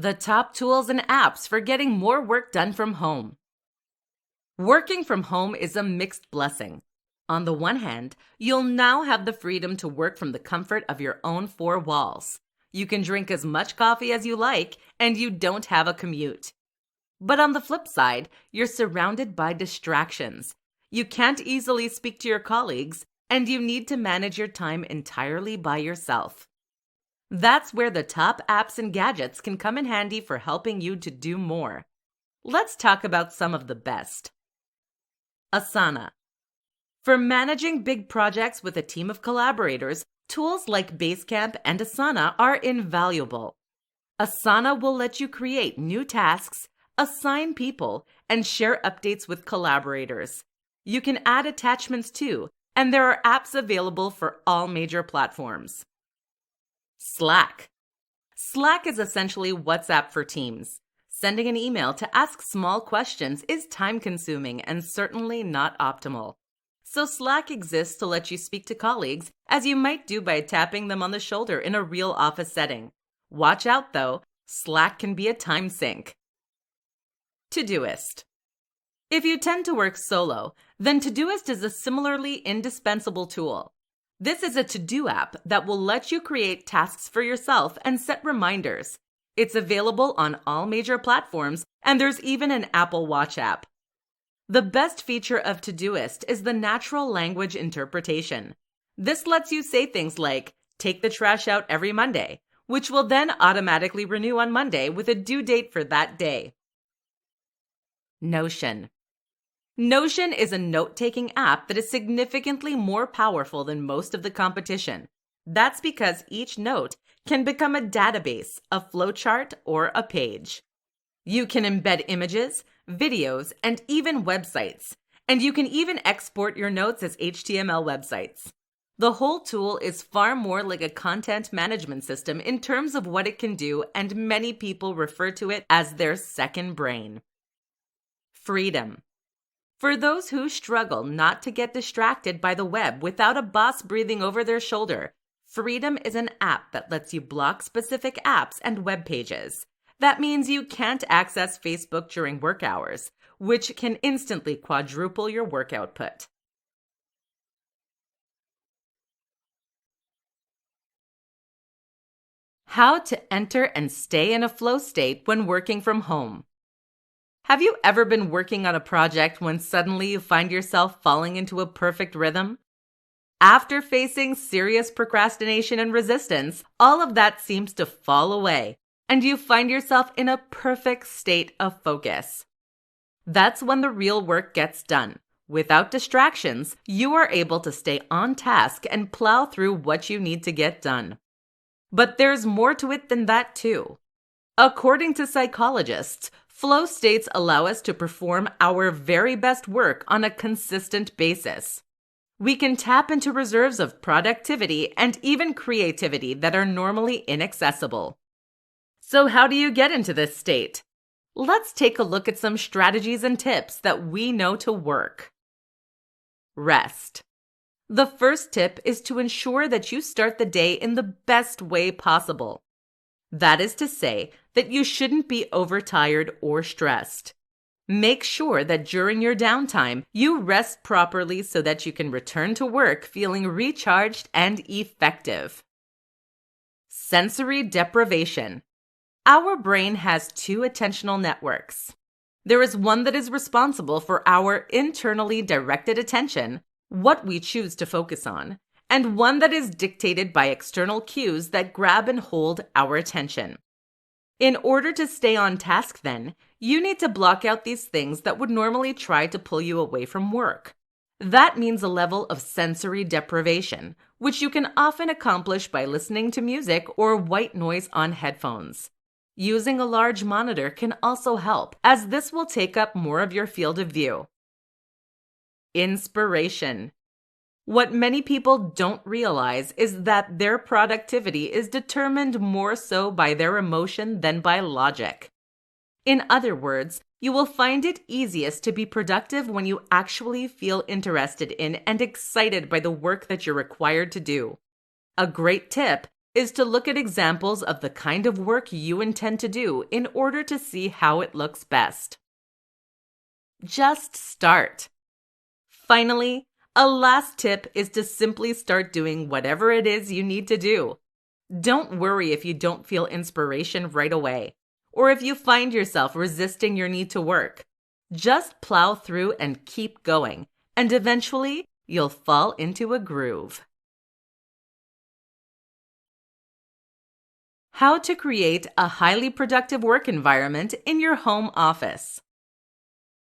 The top tools and apps for getting more work done from home. Working from home is a mixed blessing. On the one hand, you'll now have the freedom to work from the comfort of your own four walls. You can drink as much coffee as you like, and you don't have a commute. But on the flip side, you're surrounded by distractions. You can't easily speak to your colleagues, and you need to manage your time entirely by yourself. That's where the top apps and gadgets can come in handy for helping you to do more. Let's talk about some of the best. Asana. For managing big projects with a team of collaborators, tools like Basecamp and Asana are invaluable. Asana will let you create new tasks, assign people, and share updates with collaborators. You can add attachments too, and there are apps available for all major platforms. Slack. Slack is essentially WhatsApp for teams. Sending an email to ask small questions is time-consuming and certainly not optimal. So Slack exists to let you speak to colleagues as you might do by tapping them on the shoulder in a real office setting. Watch out though, Slack can be a time sink. Todoist. If you tend to work solo, then Todoist is a similarly indispensable tool. This is a to-do app that will let you create tasks for yourself and set reminders. It's available on all major platforms, and there's even an Apple Watch app. The best feature of Todoist is the natural language interpretation. This lets you say things like, "Take the trash out every Monday," which will then automatically renew on Monday with a due date for that day. Notion. Notion is a note-taking app that is significantly more powerful than most of the competition. That's because each note can become a database, a flowchart, or a page. You can embed images, videos, and even websites. And you can even export your notes as HTML websites. The whole tool is far more like a content management system in terms of what it can do, and many people refer to it as their second brain. Freedom. For those who struggle not to get distracted by the web without a boss breathing over their shoulder, Freedom is an app that lets you block specific apps and web pages. That means you can't access Facebook during work hours, which can instantly quadruple your work output. How to enter and stay in a flow state when working from home. Have you ever been working on a project when suddenly you find yourself falling into a perfect rhythm? After facing serious procrastination and resistance, all of that seems to fall away, and you find yourself in a perfect state of focus. That's when the real work gets done. Without distractions, you are able to stay on task and plow through what you need to get done. But there's more to it than that too. According to psychologists, flow states allow us to perform our very best work on a consistent basis. We can tap into reserves of productivity and even creativity that are normally inaccessible. So how do you get into this state? Let's take a look at some strategies and tips that we know to work. Rest. The first tip is to ensure that you start the day in the best way possible. That is to say that you shouldn't be overtired or stressed. Make sure that during your downtime, you rest properly so that you can return to work feeling recharged and effective. Sensory deprivation. Our brain has two attentional networks. There is one that is responsible for our internally directed attention, what we choose to focus on, and one that is dictated by external cues that grab and hold our attention. In order to stay on task then, you need to block out these things that would normally try to pull you away from work. That means a level of sensory deprivation, which you can often accomplish by listening to music or white noise on headphones. Using a large monitor can also help, as this will take up more of your field of view. Inspiration. What many people don't realize is that their productivity is determined more so by their emotion than by logic. In other words, you will find it easiest to be productive when you actually feel interested in and excited by the work that you're required to do. A great tip is to look at examples of the kind of work you intend to do in order to see how it looks best. Just start. Finally, a last tip is to simply start doing whatever it is you need to do. Don't worry if you don't feel inspiration right away, or if you find yourself resisting your need to work. Just plow through and keep going, and eventually you'll fall into a groove. How to create a highly productive work environment in your home office.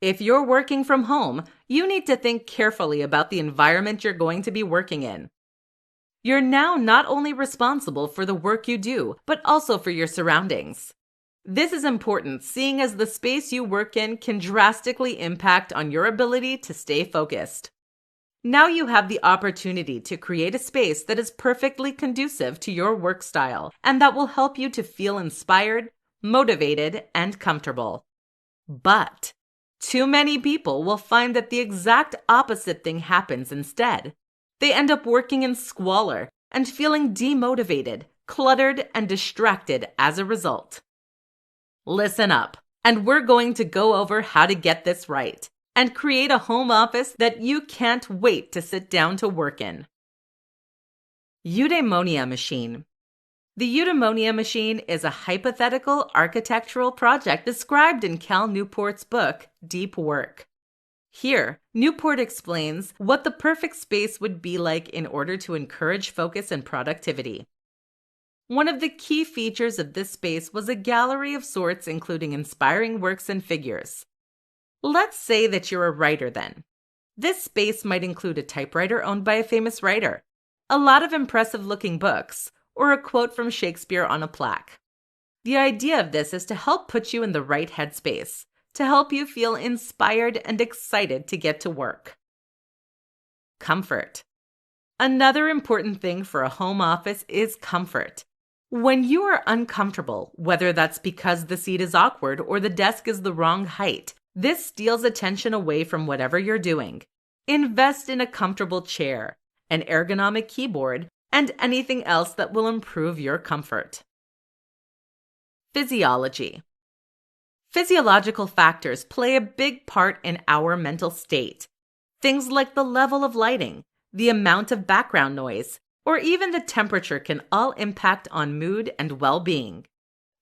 If you're working from home, you need to think carefully about the environment you're going to be working in. You're now not only responsible for the work you do, but also for your surroundings. This is important, seeing as the space you work in can drastically impact on your ability to stay focused. Now you have the opportunity to create a space that is perfectly conducive to your work style and that will help you to feel inspired, motivated, and comfortable. But too many people will find that the exact opposite thing happens instead. They end up working in squalor and feeling demotivated, cluttered, and distracted as a result. Listen up, and we're going to go over how to get this right and create a home office that you can't wait to sit down to work in. Eudaimonia machine. The eudaimonia machine is a hypothetical architectural project described in Cal Newport's book, Deep Work. Here, Newport explains what the perfect space would be like in order to encourage focus and productivity. One of the key features of this space was a gallery of sorts including inspiring works and figures. Let's say that you're a writer then. This space might include a typewriter owned by a famous writer, a lot of impressive-looking books, or a quote from Shakespeare on a plaque. The idea of this is to help put you in the right headspace, to help you feel inspired and excited to get to work. Comfort. Another important thing for a home office is comfort. When you are uncomfortable, whether that's because the seat is awkward or the desk is the wrong height, this steals attention away from whatever you're doing. Invest in a comfortable chair, an ergonomic keyboard, and anything else that will improve your comfort. Physiology. Physiological factors play a big part in our mental state. Things like the level of lighting, the amount of background noise, or even the temperature can all impact on mood and well-being.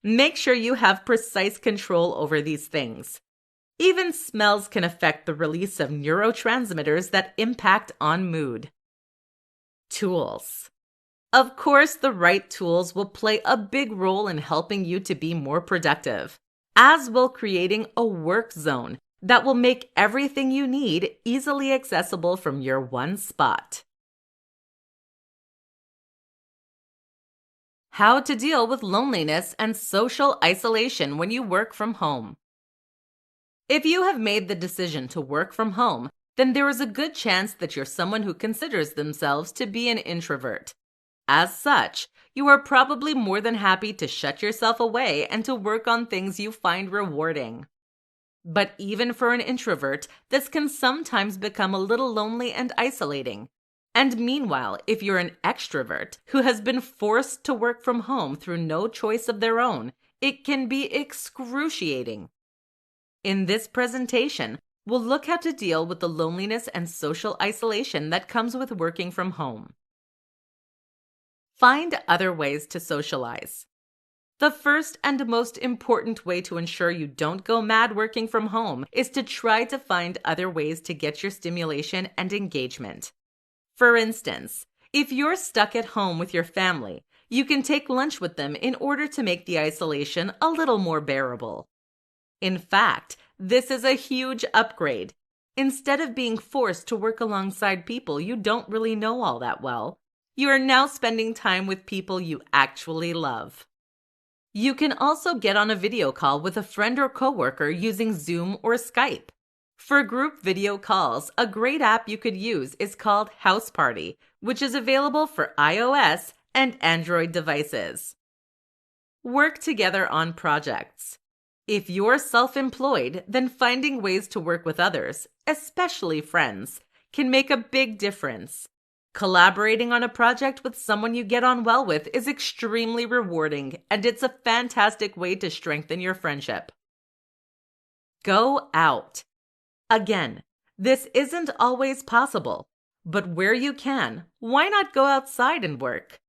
Make sure you have precise control over these things. Even smells can affect the release of neurotransmitters that impact on mood. Tools. Of course, the right tools will play a big role in helping you to be more productive, as will creating a work zone that will make everything you need easily accessible from your one spot. How to deal with loneliness and social isolation when you work from home. If you have made the decision to work from home, then there is a good chance that you're someone who considers themselves to be an introvert. As such, you are probably more than happy to shut yourself away and to work on things you find rewarding. But even for an introvert, this can sometimes become a little lonely and isolating. And meanwhile, if you're an extrovert who has been forced to work from home through no choice of their own, it can be excruciating. In this presentation, we'll look how to deal with the loneliness and social isolation that comes with working from home. Find other ways to socialize. The first and most important way to ensure you don't go mad working from home is to try to find other ways to get your stimulation and engagement. For instance, if you're stuck at home with your family, you can take lunch with them in order to make the isolation a little more bearable. In fact, this is a huge upgrade. Instead of being forced to work alongside people you don't really know all that well, you are now spending time with people you actually love. You can also get on a video call with a friend or coworker using Zoom or Skype. For group video calls, a great app you could use is called House Party, which is available for iOS and Android devices. Work together on projects. If you're self-employed, then finding ways to work with others, especially friends, can make a big difference. Collaborating on a project with someone you get on well with is extremely rewarding, and it's a fantastic way to strengthen your friendship. Go out. Again, this isn't always possible, but where you can, why not go outside and work?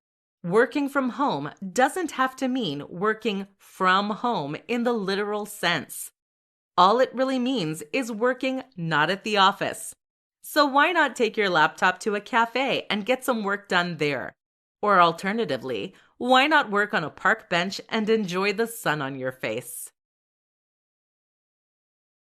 Working from home doesn't have to mean working from home in the literal sense. All it really means is working not at the office. So why not take your laptop to a cafe and get some work done there? Or alternatively, why not work on a park bench and enjoy the sun on your face?